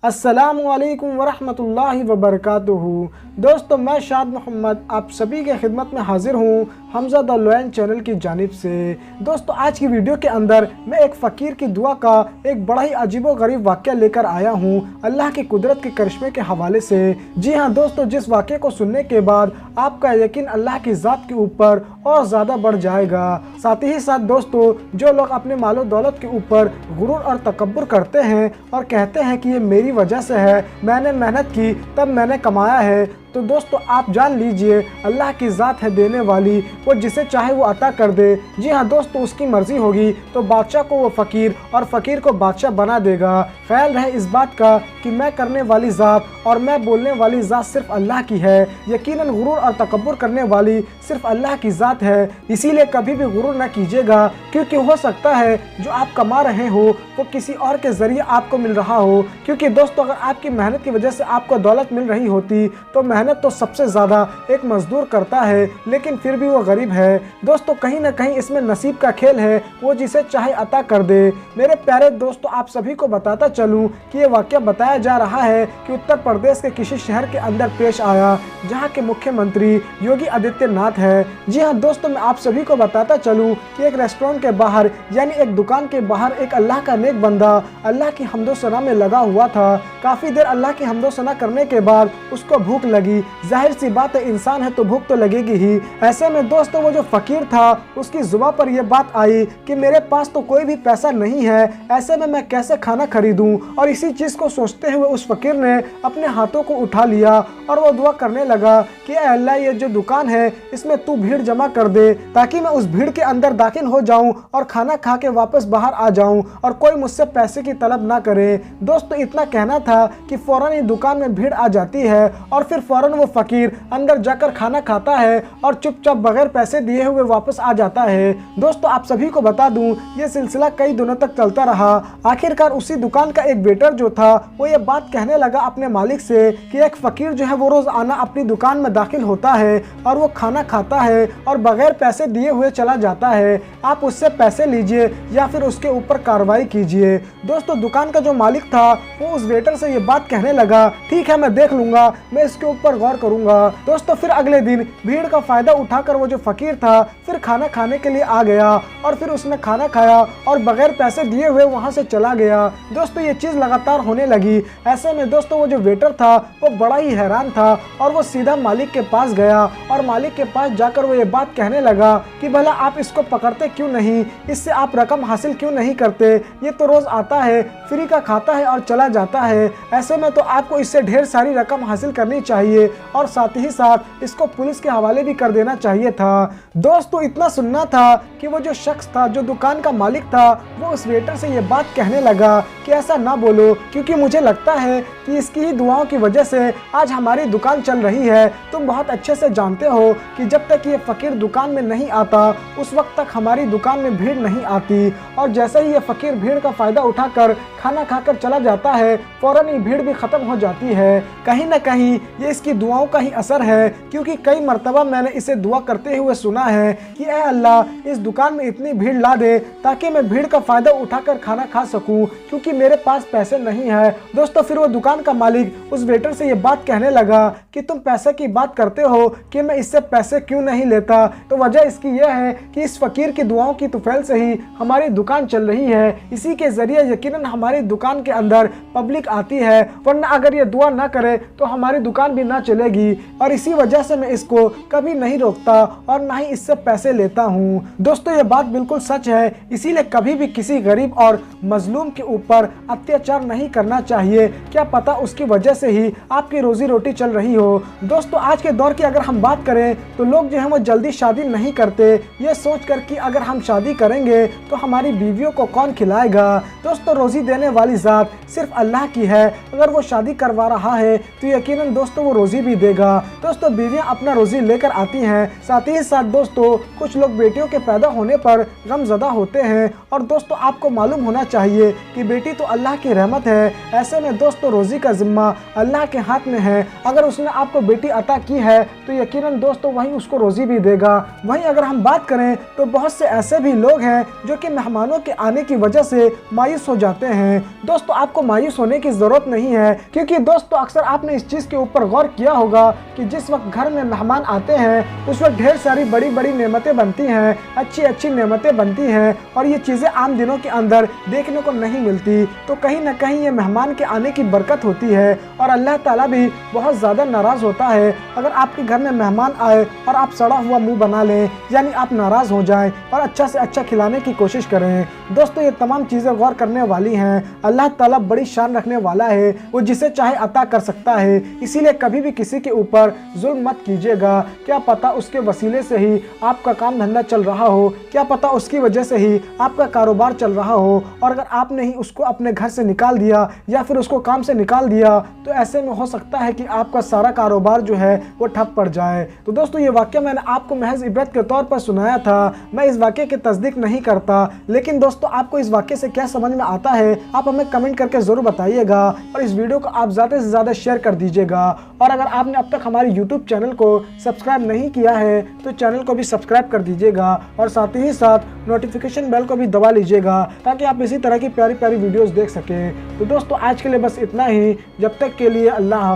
अस्सलामुअलैकुम वरहमतुल्लाहि वबरकातुहू। दोस्तों, मैं शाद मोहम्मद आप सभी के खिदमत में हाजिर हूँ हमजा द लोयन चैनल की जानिब से। दोस्तों, आज की वीडियो के अंदर मैं एक फ़कीर की दुआ का एक बड़ा ही अजीबो गरीब वाक़या लेकर आया हूँ अल्लाह की कुदरत के करिश्मे के हवाले से। जी हाँ दोस्तों, जिस वाक़े को सुनने के बाद आपका यकीन अल्लाह की ज़ात के ऊपर और ज़्यादा बढ़ जाएगा। साथ ही साथ दोस्तों, जो लोग अपने मालो दौलत के ऊपर गुरूर और तकब्बुर करते हैं और कहते हैं कि ये मेरी वजह से है, मैंने मेहनत की तब मैंने कमाया है, तो दोस्तों आप जान लीजिए अल्लाह की ज़ात है देने वाली, वो जिसे चाहे वो अता कर दे। जी हाँ दोस्तों, उसकी मर्ज़ी होगी तो बादशाह को वो फ़कीर और फ़कीर को बादशाह बना देगा। ख्याल रहे इस बात का कि मैं करने वाली ज़ात और मैं बोलने वाली ज़ात सिर्फ अल्लाह की है। यकीनन गुरूर और तकब्बुर करने वाली सिर्फ अल्लाह की ज़ात है, इसीलिए कभी भी गुरूर न कीजिएगा, क्योंकि हो सकता है जो आप कमा रहे हो वो किसी और के ज़रिए आपको मिल रहा हो। क्योंकि दोस्तों, अगर आपकी मेहनत की वजह से आपको दौलत मिल रही होती तो मेहनत तो सबसे ज़्यादा एक मजदूर करता है, लेकिन फिर भी वो गरीब है। दोस्तों, कहीं ना कहीं इसमें नसीब का खेल है, वो जिसे चाहे अता कर दे। मेरे प्यारे दोस्तों, आप सभी को बताता चलूं कि ये वाक़या बताया जा रहा है कि उत्तर प्रदेश के किसी शहर के अंदर पेश आया, जहां के मुख्यमंत्री योगी आदित्यनाथ है। जी हाँ दोस्तों, मैं आप सभी को बताता चलूँ कि एक रेस्टोरेंट के बाहर यानी एक दुकान के बाहर एक अल्लाह का नेक बंदा अल्लाह की हम्दो सना में लगा हुआ था। काफ़ी देर अल्लाह की हम्दो सना करने के बाद उसको भूख लगी। जाहिर सी बात है, इंसान है तो भूख तो लगेगी ही। ऐसे में दोस्तों, वो जो फ़कीर था उसकी जुबान पर यह बात आई कि मेरे पास तो कोई भी पैसा नहीं है, ऐसे में मैं कैसे खाना खरीदूं। और इसी चीज़ को सोचते हुए उस फ़कीर ने अपने हाथों को उठा लिया और वो दुआ करने लगा कि अल्लाह, ये जो दुकान है इसमें तू भीड़ जमा कर दे, ताकि मैं उस भीड़ के अंदर दाखिल हो जाऊं और खाना खा के वापस बाहर आ जाऊं और कोई मुझसे पैसे की तलब ना करे। दोस्तों, इतना कहना था कि फ़ौरन ही दुकान में भीड़ आ जाती है और फिर फ़ौरन वो फ़कीर अंदर जाकर खाना खाता है और चुपचाप बगैर पैसे दिए हुए वापस आ जाता है। दोस्तों, आप सभी को बता दूं, ये सिलसिला कई दिनों तक चलता रहा। आखिरकार उसी दुकान का एक वेटर जो था वो ये बात कहने लगा अपने मालिक से कि एक फ़कीर जो है वो रोज़ आना अपनी दुकान में दाखिल होता है और वो खाना खाता है और बगैर पैसे दिए हुए चला जाता है, आप उससे पैसे लीजिए या फिर उसके ऊपर कार्रवाई कीजिए। दोस्तों, दुकान का जो मालिक था वो उस वेटर से ये बात कहने लगा, ठीक है मैं देख लूँगा, मैं इसके ऊपर गौर करूँगा। दोस्तों, फिर अगले दिन भीड़ का फ़ायदा उठाकर वो जो फ़कीर था फिर खाना खाने के लिए आ गया और फिर उसने खाना खाया और बगैर पैसे दिए हुए वहाँ से चला गया। दोस्तों, ये चीज़ लगातार होने लगी। ऐसे में दोस्तों, वो जो वेटर था वो बड़ा ही हैरान था और वो सीधा मालिक के पास गया और मालिक के पास जाकर वो ये बात कहने लगा कि भला आप इसको पकड़ते क्यों नहीं, इससे आप रकम हासिल क्यों नहीं करते, ये तो रोज़ आता है, फ्री का खाता है और चला जाता है। ऐसे में तो आपको इससे ढेर सारी रकम हासिल करनी चाहिए और साथ ही साथ इसको पुलिस के हवाले भी कर देना चाहिए था। दोस्तों, इतना सुनना था कि वो जो शख्स था, जो दुकान का मालिक था, वो उस वेटर से ये बात कहने लगा कि ऐसा ना बोलो, क्योंकि मुझे लगता है कि इसकी ही दुआओं की वजह से आज हमारी दुकान चल रही है। तुम बहुत अच्छे से जानते हो कि जब तक ये फ़कीर दुकान में नहीं आता उस वक्त तक हमारी दुकान में भीड़ नहीं आती, और जैसे ही ये फ़कीर भीड़ का फ़ायदा उठाकर खाना खाकर चला जाता है फ़ौरन ही भीड़ भी ख़त्म हो जाती है। कहीं ना कहीं ये इसकी दुआओं का ही असर है, क्योंकि कई मरतबा मैंने इसे दुआ करते हुए सुना है कि ऐ अल्लाह, इस दुकान में इतनी भीड़ ला दे ताकि मैं भीड़ का फ़ायदा उठाकर खाना खा सकूं, क्योंकि मेरे पास पैसे नहीं है। दोस्तों, फिर वो दुकान का मालिक उस वेटर से ये बात कहने लगा कि तुम पैसे की बात करते हो कि मैं इससे पैसे क्यों नहीं लेता, तो वजह इसकी यह है कि इस फ़कीर की दुआओं की तुफैल से ही हमारी दुकान चल रही है, इसी के ज़रिए यकीनन हमारी दुकान के अंदर पब्लिक आती है, वरना अगर ये दुआ ना करे तो हमारी दुकान भी ना चलेगी, और इसी वजह से मैं इसको कभी नहीं रोकता और ना ही इससे पैसे लेता हूँ। दोस्तों, ये बात बिल्कुल सच है, इसीलिए कभी भी किसी गरीब और मजलूम के ऊपर अत्याचार नहीं करना चाहिए, क्या पता उसकी वजह से ही आपकी रोजी रोटी चल रही हो। दोस्तों, आज के दौर की अगर हम बात करें तो लोग जो है वो जल्दी शादी नहीं करते, ये सोच कर कि अगर हम शादी करेंगे तो हमारी बीवियों को कौन खिलाएगा। दोस्तों, रोजी देने वाली ज़ात सिर्फ अल्लाह की है, अगर वो शादी करवा रहा है तो यकीनन दोस्तों वो रोजी भी देगा। दोस्तों बीवियां अपना रोजी लेकर आती हैं, साथ ही साथ दोस्तों कुछ लोग बेटियों के पैदा होने पर गमज़दा होते हैं। और दोस्तों आपको मालूम होना चाहिए कि बेटी तो अल्लाह की रहमत है, ऐसे में दोस्तों रोजी का जिम्मा अल्लाह के हाथ में है। अगर उसने आपको बेटी अता की है तो यकीनन दोस्तों वहीं उसको रोजी भी देगा। वहीं अगर हम बात करें तो बहुत से ऐसे भी लोग हैं जो कि मेहमानों के आने की वजह से मायूस हो जाते हैं। दोस्तों आपको मायूस होने की ज़रूरत नहीं है, क्योंकि दोस्तों अक्सर आपने इस चीज़ के ऊपर गौर किया होगा कि जिस वक्त घर में मेहमान आते हैं उस वक्त ढेर सारी बड़ी बड़ी नेमतें बनती हैं, अच्छी अच्छी नेमतें बनती हैं, और ये चीज़ें आम दिनों के अंदर देखने को नहीं मिलती। तो कहीं ना कहीं ये मेहमान के आने की बरकत होती है, और अल्लाह ताला भी बहुत ज़्यादा नाराज़ होता है अगर आपके घर में मेहमान आए और आप सड़ा हुआ मुंह बना लें, यानी आप नाराज़ हो जाएं और अच्छा से अच्छा खिलाने की कोशिश करें। दोस्तों ये तमाम चीज़ें गौर करने वाली हैं। अल्लाह ताला बड़ी शान रखने वाला है, वो जिसे चाहे अता कर सकता है। इसीलिए कभी भी किसी के ऊपर जुल्म मत कीजिएगा। क्या पता उसके वसीले से ही आपका काम धंधा चल रहा हो, क्या पता उसकी वजह से ही आपका कारोबार चल रहा हो, और अगर आपने ही उसको अपने घर से निकाल दिया या फिर उसको काम से निकाल दिया तो ऐसे में हो सकता है कि आपका सारा कारोबार जो है वो ठप पड़ जाए। तो दोस्तों ये वाक़या मैंने आपको महज इबरत के तौर पर सुनाया था, मैं इस वाक़े की तस्दीक नहीं करता। लेकिन दोस्तों आपको इस वाक़े से क्या समझ में आता है आप हमें कमेंट करके ज़रूर बताइएगा, और इस वीडियो को आप ज़्यादा से ज़्यादा शेयर कर दीजिएगा। और अगर आपने अब तक हमारे यूट्यूब चैनल को सब्सक्राइब नहीं किया है तो चैनल को भी सब्सक्राइब कर दीजिएगा, और साथ ही साथ नोटिफिकेशन बेल को भी दबा लीजिएगा ताकि आप इसी तरह की प्यारी प्यारी वीडियोस देख सकें। तो दोस्तों आज के लिए बस इतना ही, जब तक के लिए अल्लाह।